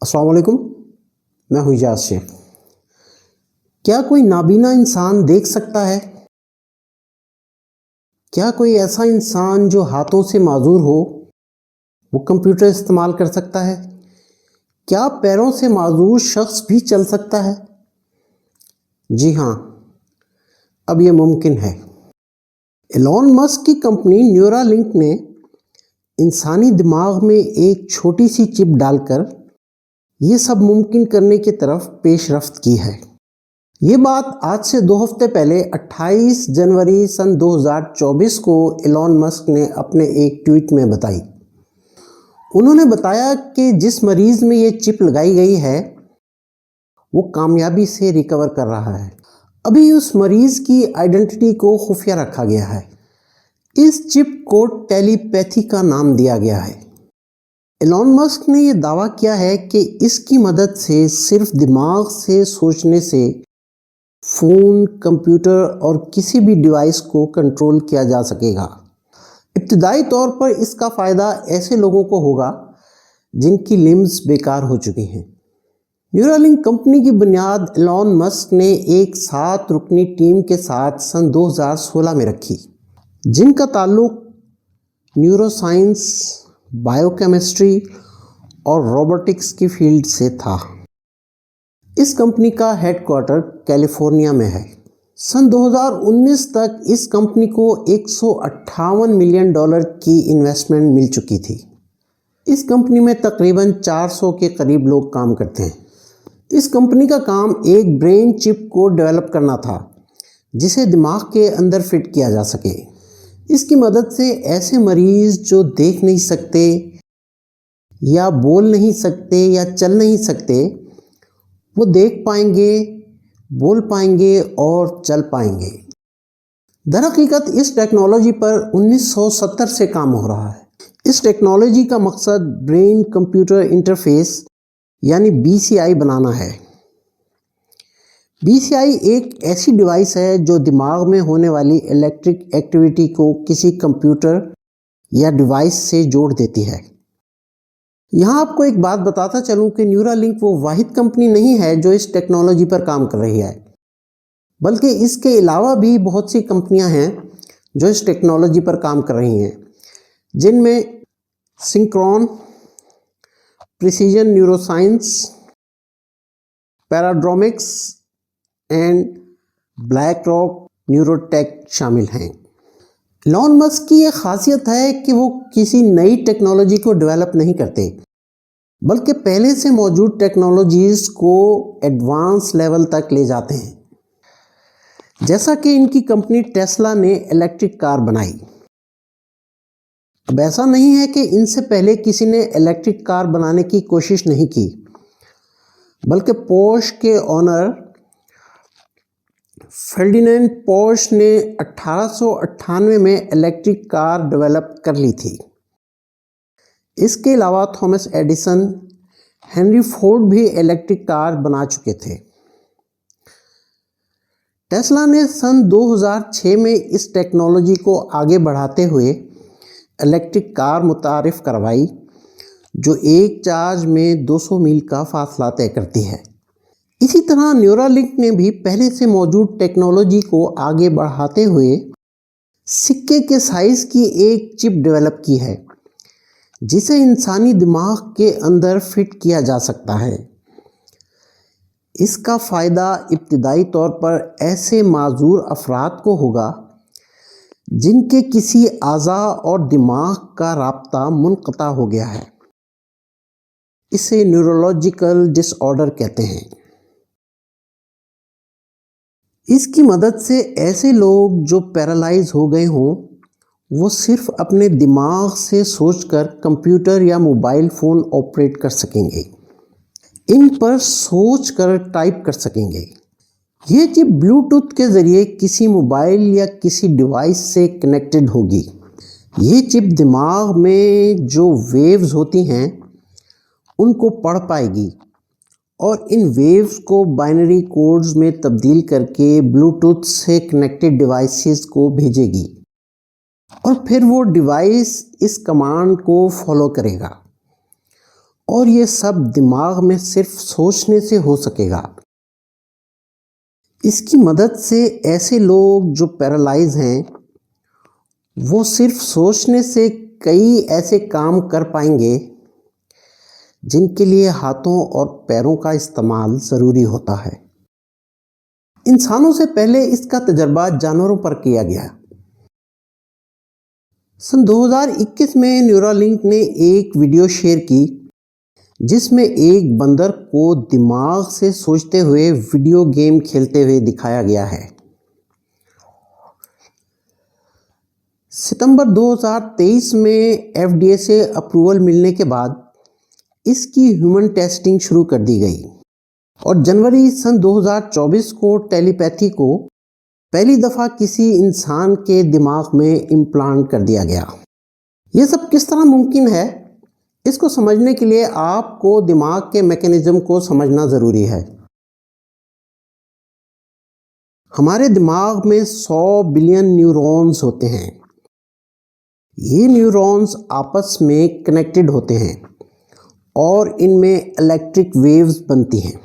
السلام علیکم، میں ہوں اجاز شیخ۔ کیا کوئی نابینا انسان دیکھ سکتا ہے؟ کیا کوئی ایسا انسان جو ہاتھوں سے معذور ہو وہ کمپیوٹر استعمال کر سکتا ہے؟ کیا پیروں سے معذور شخص بھی چل سکتا ہے؟ جی ہاں، اب یہ ممکن ہے۔ ایلون مسک کی کمپنی نیورا لنک نے انسانی دماغ میں ایک چھوٹی سی چپ ڈال کر یہ سب ممکن کرنے کی طرف پیش رفت کی ہے۔ یہ بات آج سے 2 ہفتے پہلے 28 جنوری سن 2024 کو ایلون مسک نے اپنے ایک ٹویٹ میں بتائی۔ انہوں نے بتایا کہ جس مریض میں یہ چپ لگائی گئی ہے وہ کامیابی سے ریکور کر رہا ہے۔ ابھی اس مریض کی آئیڈینٹی کو خفیہ رکھا گیا ہے۔ اس چپ کو ٹیلی پیتھی کا نام دیا گیا ہے۔ ایلون مسک نے یہ دعویٰ کیا ہے کہ اس کی مدد سے صرف دماغ سے سوچنے سے فون، کمپیوٹر اور کسی بھی ڈیوائس کو کنٹرول کیا جا سکے گا۔ ابتدائی طور پر اس کا فائدہ ایسے لوگوں کو ہوگا جن کی لمبس بیکار ہو چکی ہیں۔ نیورالنک کمپنی کی بنیاد ایلون مسک نے ایک 7 رکنی ٹیم کے ساتھ سن 2016 میں رکھی، جن کا تعلق نیورو سائنس، بائیو کیمسٹری اور روبوٹکس کی فیلڈ سے تھا۔ اس کمپنی کا ہیڈ کوارٹر کیلیفورنیا میں ہے۔ سن 2019 تک اس کمپنی کو $158 ملین کی انویسٹمنٹ مل چکی تھی۔ اس کمپنی میں تقریباً 400 کے قریب لوگ کام کرتے ہیں۔ اس کمپنی کا کام ایک برین چپ کو ڈیولپ کرنا تھا جسے دماغ کے اندر فٹ کیا جا سکے۔ اس کی مدد سے ایسے مریض جو دیکھ نہیں سکتے یا بول نہیں سکتے یا چل نہیں سکتے وہ دیکھ پائیں گے، بول پائیں گے اور چل پائیں گے۔ در حقیقت اس ٹیکنالوجی پر 1970 سے کام ہو رہا ہے۔ اس ٹیکنالوجی کا مقصد برین کمپیوٹر انٹرفیس یعنی BCI بنانا ہے۔ BCI ایک ایسی ڈیوائس ہے جو دماغ میں ہونے والی الیکٹرک ایکٹیویٹی کو کسی کمپیوٹر یا ڈیوائس سے جوڑ دیتی ہے۔ یہاں آپ کو ایک بات بتاتا چلوں کہ نیورا لنک وہ واحد کمپنی نہیں ہے جو اس ٹیکنالوجی پر کام کر رہی ہے، بلکہ اس کے علاوہ بھی بہت سی کمپنیاں ہیں جو اس ٹیکنالوجی پر کام کر رہی ہیں، جن میں Synchron, precision neuroscience, Paradromics and Blackrock Neurotech شامل ہیں۔ ایلون مسک کی یہ خاصیت ہے کہ وہ کسی نئی ٹیکنالوجی کو ڈیولپ نہیں کرتے، بلکہ پہلے سے موجود ٹیکنالوجیز کو ایڈوانس لیول تک لے جاتے ہیں۔ جیسا کہ ان کی کمپنی ٹیسلا نے الیکٹرک کار بنائی۔ اب ایسا نہیں ہے کہ ان سے پہلے کسی نے الیکٹرک کار بنانے کی کوشش نہیں کی، بلکہ پورش کے آنر فرڈینینڈ پورش نے 1898 میں الیکٹرک کار ڈیولپ کر لی تھی۔ اس کے علاوہ تھامس ایڈیسن، ہنری فورڈ بھی الیکٹرک کار بنا چکے تھے۔ ٹیسلا نے سن 2006 میں اس ٹیکنالوجی کو آگے بڑھاتے ہوئے الیکٹرک کار متعارف کروائی جو ایک چارج میں 200 میل کا فاصلہ طے کرتی ہے۔ اسی طرح نیورا لنک نے بھی پہلے سے موجود ٹیکنالوجی کو آگے بڑھاتے ہوئے سکے کے سائز کی ایک چپ ڈیولپ کی ہے جسے انسانی دماغ کے اندر فٹ کیا جا سکتا ہے۔ اس کا فائدہ ابتدائی طور پر ایسے معذور افراد کو ہوگا جن کے کسی اعضاء اور دماغ کا رابطہ منقطع ہو گیا ہے۔ اسے نیورولوجیکل ڈس آرڈر کہتے ہیں۔ اس کی مدد سے ایسے لوگ جو پیرالائز ہو گئے ہوں وہ صرف اپنے دماغ سے سوچ کر کمپیوٹر یا موبائل فون آپریٹ کر سکیں گے، ان پر سوچ کر ٹائپ کر سکیں گے۔ یہ چپ بلوٹوتھ کے ذریعے کسی موبائل یا کسی ڈیوائس سے کنیکٹڈ ہوگی۔ یہ چپ دماغ میں جو ویوز ہوتی ہیں ان کو پڑھ پائے گی اور ان ویوز کو بائنری کوڈز میں تبدیل کر کے بلوٹوتھ سے کنیکٹڈ ڈیوائسز کو بھیجے گی اور پھر وہ ڈیوائس اس کمانڈ کو فالو کرے گا اور یہ سب دماغ میں صرف سوچنے سے ہو سکے گا۔ اس کی مدد سے ایسے لوگ جو پیرالائز ہیں وہ صرف سوچنے سے کئی ایسے کام کر پائیں گے جن کے لیے ہاتھوں اور پیروں کا استعمال ضروری ہوتا ہے۔ انسانوں سے پہلے اس کا تجربہ جانوروں پر کیا گیا۔ سن 2021 میں نیورالنک نے ایک ویڈیو شیئر کی جس میں ایک بندر کو دماغ سے سوچتے ہوئے ویڈیو گیم کھیلتے ہوئے دکھایا گیا ہے۔ ستمبر 2023 میں FDA سے اپروول ملنے کے بعد اس کی ہیومن ٹیسٹنگ شروع کر دی گئی اور جنوری سن 2024 کو ٹیلی پیتھی کو پہلی دفعہ کسی انسان کے دماغ میں امپلانٹ کر دیا گیا۔ یہ سب کس طرح ممکن ہے؟ اس کو سمجھنے کے لیے آپ کو دماغ کے میکینزم کو سمجھنا ضروری ہے۔ ہمارے دماغ میں 100 بلین نیورونز ہوتے ہیں۔ یہ نیورونز آپس میں کنیکٹڈ ہوتے ہیں اور ان میں الیکٹرک ویوز بنتی ہیں۔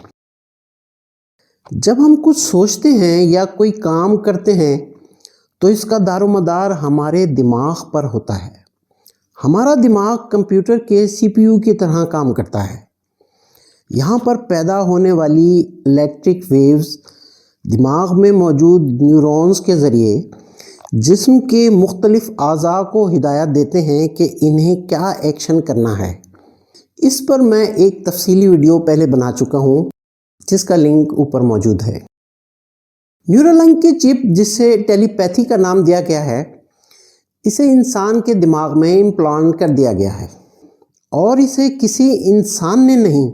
جب ہم کچھ سوچتے ہیں یا کوئی کام کرتے ہیں تو اس کا دار و مدار ہمارے دماغ پر ہوتا ہے۔ ہمارا دماغ کمپیوٹر کے CPU کی طرح کام کرتا ہے۔ یہاں پر پیدا ہونے والی الیکٹرک ویوز دماغ میں موجود نیورونز کے ذریعے جسم کے مختلف اعضاء کو ہدایت دیتے ہیں کہ انہیں کیا ایکشن کرنا ہے۔ اس پر میں ایک تفصیلی ویڈیو پہلے بنا چکا ہوں جس کا لنک اوپر موجود ہے۔ نیورالنک کی چپ جسے ٹیلی پیتھی کا نام دیا گیا ہے، اسے انسان کے دماغ میں امپلانٹ کر دیا گیا ہے اور اسے کسی انسان نے نہیں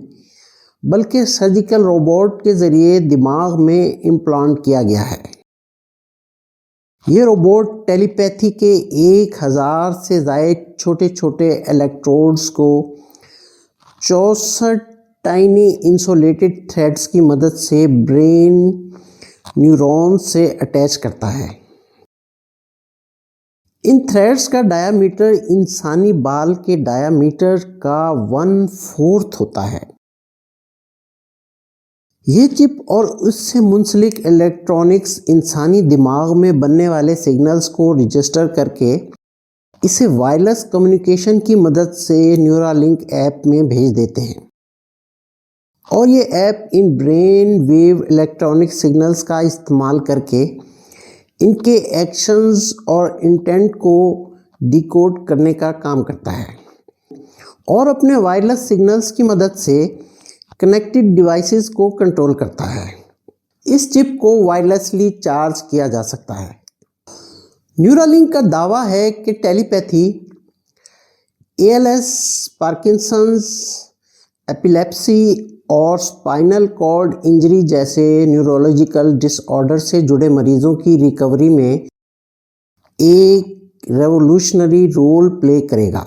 بلکہ سرجیکل روبوٹ کے ذریعے دماغ میں امپلانٹ کیا گیا ہے۔ یہ روبوٹ ٹیلی پیتھی کے 1000 سے زائد چھوٹے چھوٹے الیکٹروڈز کو 64 ٹائنی انسولیٹڈ تھریڈز کی مدد سے برین نیورونز سے اٹیچ کرتا ہے۔ ان تھریڈز کا ڈایا میٹر انسانی بال کے ڈایا میٹر کا 1/4 ہوتا ہے۔ یہ چپ اور اس سے منسلک الیکٹرانکس انسانی دماغ میں بننے والے سگنلز کو رجسٹر کر کے اسے وائرلیس کمیونیکیشن کی مدد سے نیورالنک ایپ میں بھیج دیتے ہیں، اور یہ ایپ ان برین ویو الیکٹرانک سگنلز کا استعمال کر کے ان کے ایکشنز اور انٹینٹ کو ڈیکوڈ کرنے کا کام کرتا ہے اور اپنے وائرلیس سگنلز کی مدد سے کنیکٹڈ ڈیوائسز کو کنٹرول کرتا ہے۔ اس چپ کو وائرلیسلی چارج کیا جا سکتا ہے۔ نیورالنک کا دعویٰ ہے کہ ٹیلی پیتھی ALS، پارکنسنز، ایپیلیپسی اور اسپائنل کارڈ انجری جیسے نیورولوجیکل ڈس آرڈر سے جڑے مریضوں کی ریکوری میں ایک ریولوشنری رول پلے کرے گا۔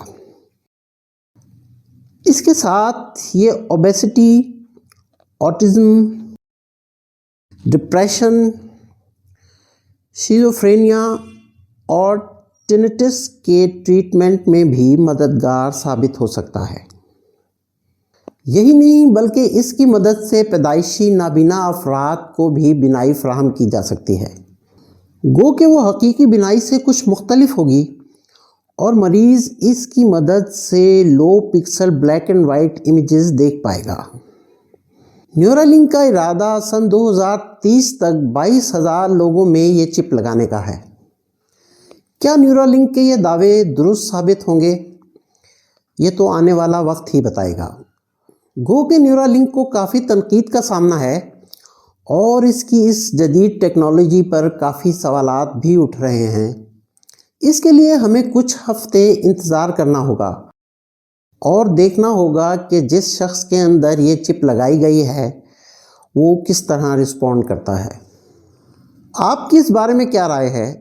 اس کے ساتھ یہ اوبیسٹی، آٹزم، ڈپریشن، شیزوفرینیا اور ٹینیٹس کے ٹریٹمنٹ میں بھی مددگار ثابت ہو سکتا ہے۔ یہی نہیں بلکہ اس کی مدد سے پیدائشی نابینا افراد کو بھی بینائی فراہم کی جا سکتی ہے، گو کہ وہ حقیقی بینائی سے کچھ مختلف ہوگی، اور مریض اس کی مدد سے low pixel black and white images دیکھ پائے گا۔ نیورالنک کا ارادہ سن 2030 تک 22,000 لوگوں میں یہ چپ لگانے کا ہے۔ کیا نیورالنک کے یہ دعوے درست ثابت ہوں گے؟ یہ تو آنے والا وقت ہی بتائے گا۔ گو کہ نیورالنک کو کافی تنقید کا سامنا ہے اور اس کی اس جدید ٹیکنالوجی پر کافی سوالات بھی اٹھ رہے ہیں۔ اس کے لیے ہمیں کچھ ہفتے انتظار کرنا ہوگا اور دیکھنا ہوگا کہ جس شخص کے اندر یہ چپ لگائی گئی ہے وہ کس طرح رسپونڈ کرتا ہے۔ آپ کی اس بارے میں کیا رائے ہے؟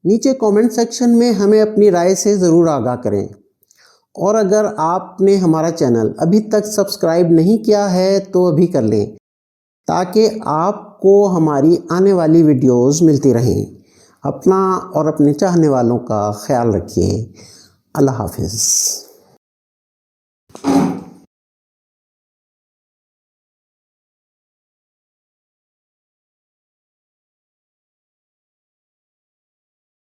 نیچے کومنٹ سیکشن میں ہمیں اپنی رائے سے ضرور آگاہ کریں، اور اگر آپ نے ہمارا چینل ابھی تک سبسکرائب نہیں کیا ہے تو ابھی کر لیں تاکہ آپ کو ہماری آنے والی ویڈیوز ملتی رہیں۔ اپنا اور اپنے چاہنے والوں کا خیال رکھیے۔ اللہ حافظ۔